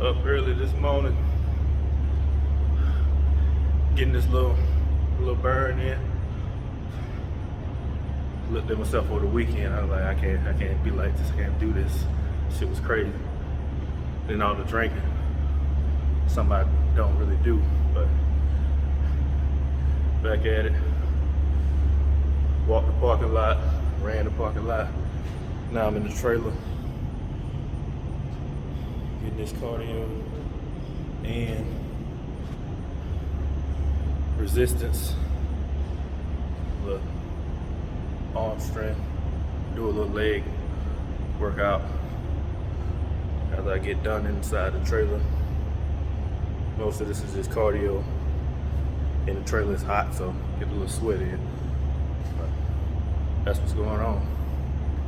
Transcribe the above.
Up early this morning, getting this little burn in. Looked at myself over the weekend. I was like, I can't be like this. I can't do this. Shit was crazy. Then all the drinking, something I don't really do. But back at it. Walked the parking lot, ran the parking lot. Now I'm in the trailer, getting this cardio and resistance. Look. Arm strength, do a little leg workout as I get done inside the trailer. Most of this is just cardio, and the trailer is hot, so get a little sweaty. But that's what's going on.